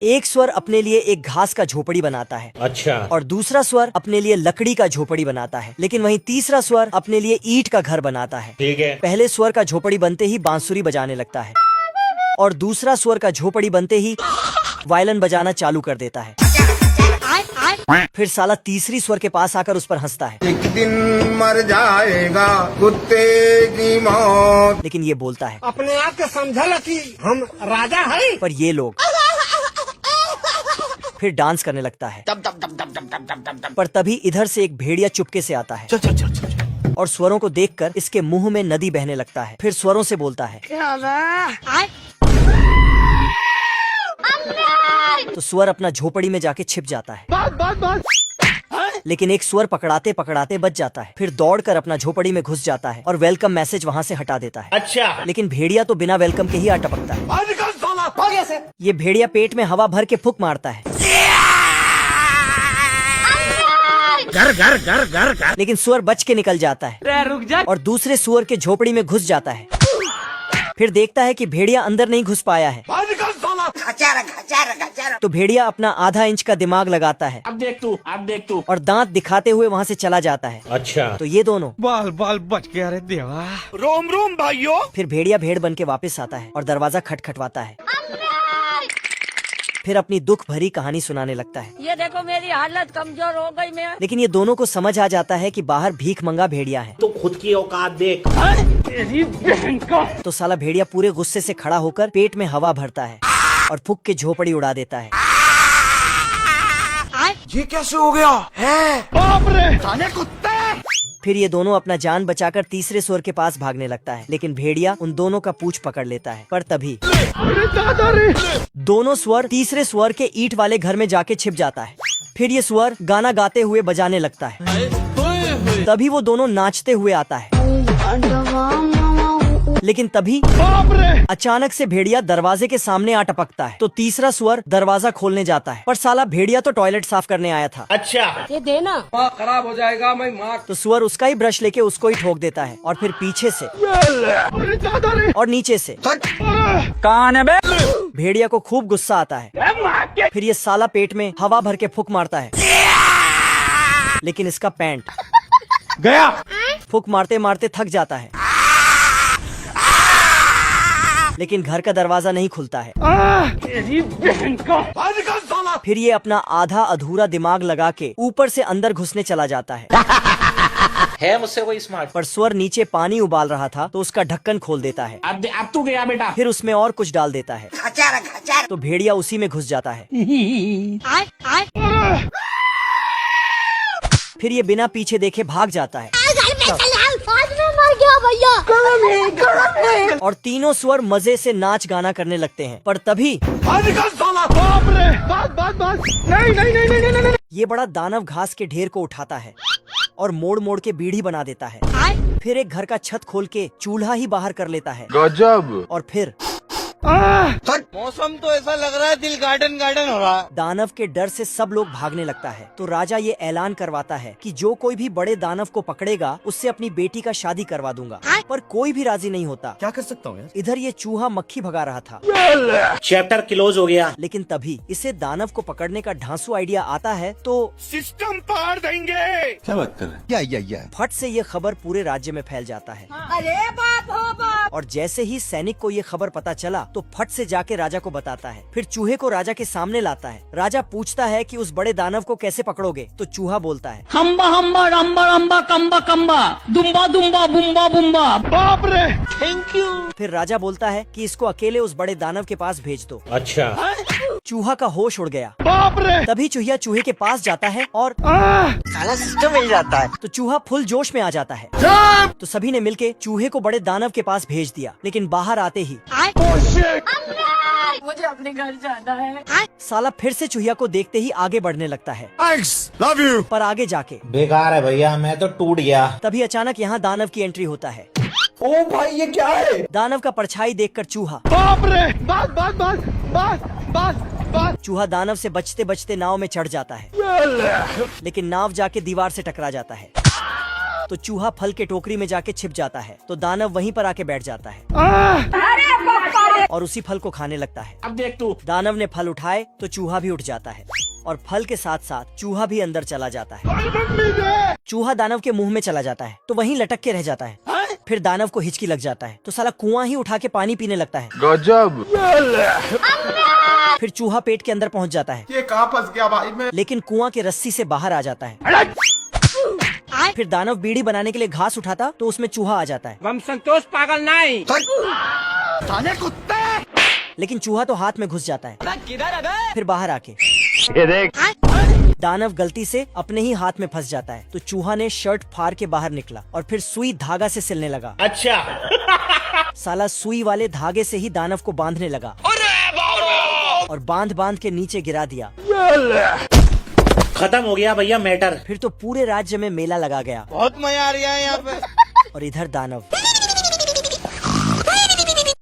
एक स्वर अपने लिए एक घास का झोपड़ी बनाता है। अच्छा। और दूसरा स्वर अपने लिए लकड़ी का झोपड़ी बनाता है। लेकिन वहीं तीसरा स्वर अपने लिए ईंट का घर बनाता है। ठीक है। पहले स्वर का झोपड़ी बनते ही बांसुरी बजाने लगता है और दूसरा स्वर का झोपड़ी बनते ही वायलिन बजाना चालू कर देता है। फिर साला तीसरी स्वर के पास आकर उस पर हंसता है। एक दिन मर जाएगा कुत्ते की मौत। लेकिन ये बोलता है अपने आप के समझल कि हम राजा है। पर ये लोग फिर डांस करने लगता है। पर तभी इधर से एक भेड़िया चुपके से आता है और स्वरों को देखकर इसके मुंह में नदी बहने लगता है। फिर स्वरों से बोलता है तो स्वर अपना झोपड़ी में जाके छिप जाता है। लेकिन एक स्वर पकड़ाते पकड़ाते बच जाता है। फिर दौड़कर अपना झोपड़ी में घुस जाता है और वेलकम मैसेज वहाँ से हटा देता है। अच्छा। लेकिन भेड़िया तो बिना वेलकम के ही आ टपकता है। ये भेड़िया पेट में हवा भर के फूंक मारता है। घर घर घर घर घर। लेकिन सुअर बच के निकल जाता है रुक जा। और दूसरे सुअर के झोपड़ी में घुस जाता है। फिर देखता है कि भेड़िया अंदर नहीं घुस पाया है। तो भेड़िया अपना आधा इंच का दिमाग लगाता है। अब देख तू और दांत दिखाते हुए वहाँ से चला जाता है। अच्छा। तो ये दोनों बाल बाल बच गया रे देवा। रोम रोम भाइयों। फिर भेड़िया भेड़ बन के वापस आता है और दरवाजा खटखटवाता है। फिर अपनी दुख भरी कहानी सुनाने लगता है। ये देखो मेरी हालत कमजोर हो गई मैं। लेकिन ये दोनों को समझ आ जाता है कि बाहर भीख मंगा भेड़िया है। तो खुद की औकात देख। तेरी बहन का। तो साला भेड़िया पूरे गुस्से से खड़ा होकर पेट में हवा भरता है और फूंक के झोपड़ी उड़ा देता है। ये कैसे हो गया है? बाप रे साले कुत्ते। फिर ये दोनों अपना जान बचाकर तीसरे सुअर के पास भागने लगता है। लेकिन भेड़िया उन दोनों का पूंछ पकड़ लेता है। पर तभी दोनों स्वर तीसरे स्वर के ईंट वाले घर में जाके छिप जाता है। फिर ये स्वर गाना गाते हुए बजाने लगता है। तभी वो दोनों नाचते हुए आता है। लेकिन तभी अचानक से भेड़िया दरवाजे के सामने आ टपकता है। तो तीसरा स्वर दरवाजा खोलने जाता है। पर साला भेड़िया तो टॉयलेट साफ करने आया था। अच्छा। ये देना। खराब हो जाएगा मैं माँ। तो स्वर उसका ही ब्रश लेके उसको ही ठोक देता है और फिर पीछे से और नीचे से। कहां है बे? भेड़िया को खूब गुस्सा आता है। फिर ये साला पेट में हवा भर के फूंक मारता है। लेकिन इसका पैंट गया। फूंक मारते मारते थक जाता है। लेकिन घर का दरवाजा नहीं खुलता है। तेरी बहन का। फिर ये अपना आधा अधूरा दिमाग लगा के ऊपर से अंदर घुसने चला जाता है। मुझसे कोई स्मार्ट। पर स्वर नीचे पानी उबाल रहा था तो उसका ढक्कन खोल देता है। अब तू गया बेटा। फिर उसमें और कुछ डाल देता है। तो भेड़िया उसी में घुस जाता है। फिर ये बिना पीछे देखे भाग जाता है और तीनों स्वर मजे से नाच गाना करने लगते हैं। पर तभी नहीं। ये बड़ा दानव घास के ढेर को उठाता है और मोड़ मोड़ के बीढ़ी बना देता है। फिर एक घर का छत खोल के चूल्हा ही बाहर कर लेता है। गजब। और फिर मौसम तो ऐसा लग रहा है दिल गार्डन गार्डन हो रहा है। दानव के डर से सब लोग भागने लगता है। तो राजा ये ऐलान करवाता है कि जो कोई भी बड़े दानव को पकड़ेगा उससे अपनी बेटी का शादी करवा दूंगा। पर कोई भी राजी नहीं होता। क्या कर सकता हूँ यार? इधर ये चूहा मक्खी भगा रहा था। चैप्टर क्लोज हो गया। लेकिन तभी इसे दानव को पकड़ने का ढांसू आइडिया आता है। तो सिस्टम पार देंगे। क्या बात कर रहे हैं? या फट से ये खबर पूरे राज्य में फैल जाता है। अरे बाप हो बाप। और जैसे ही सैनिक को ये खबर पता चला तो फट से जाके राजा को बताता है। फिर चूहे को राजा के सामने लाता है। राजा पूछता है कि उस बड़े दानव को कैसे पकड़ोगे? तो चूहा बोलता है हम्बा हम्बा रम्बा रम्बा कम्बा कम्बा दुम्बा दुम्बा बुम्बा बुम्बा। बाप रे। Thank you. फिर राजा बोलता है कि इसको अकेले उस बड़े दानव के पास भेज दो। अच्छा। चूहा का होश उड़ गया। बाप रे। तभी चूहिया चूहे के पास जाता है और साला सिस्टम मिल जाता है। तो चूहा फुल जोश में आ जाता है। तो सभी ने मिलके चूहे को बड़े दानव के पास भेज दिया। लेकिन बाहर आते ही मुझे अपने घर जाना है। साला फिर से चूहिया को देखते ही आगे बढ़ने लगता है। Love you. पर आगे जाके बेकार है भैया, मैं तो टूट गया। तभी अचानक यहाँ दानव की एंट्री होता है। ओ भाई ये क्या है? दानव का परछाई देखकर चूहा बाप रे। बस। चूहा दानव से बचते बचते नाव में चढ़ जाता है। लेकिन नाव जाके दीवार से टकरा जाता है। तो चूहा फल के टोकरी में जाके छिप जाता है। तो दानव वहीं पर आके बैठ जाता है। अरे और उसी फल को खाने लगता है। अब देख तू। दानव ने फल उठाए तो चूहा भी उठ जाता है और फल के साथ साथ चूहा भी अंदर चला जाता है। चूहा दानव के मुंह में चला जाता है तो वहीं लटक के रह जाता है। फिर दानव को हिचकी लग जाता है तो साला कुआं ही उठा के पानी पीने लगता है। गजब। फिर चूहा पेट के अंदर पहुंच जाता है ये कहाँ फंस गया भाई मैं। लेकिन कुआं के रस्सी से बाहर आ जाता है। फिर दानव बीड़ी बनाने के लिए घास उठाता तो उसमें चूहा आ जाता है। हम संतोष पागल नहीं। साले कुत्ते। लेकिन चूहा तो हाथ में घुस जाता है। फिर बाहर आके ये देख। दानव गलती से अपने ही हाथ में फंस जाता है तो चूहा ने शर्ट फाड़ के बाहर निकला और फिर सुई धागा से सिलने लगा। अच्छा। साला सुई वाले धागे से ही दानव को बांधने लगा और बांध बांध के नीचे गिरा दिया। खत्म हो गया भैया मैटर। फिर तो पूरे राज्य में मेला लगा गया बहुत मजा आ रहा है यहाँ पे। और इधर दानव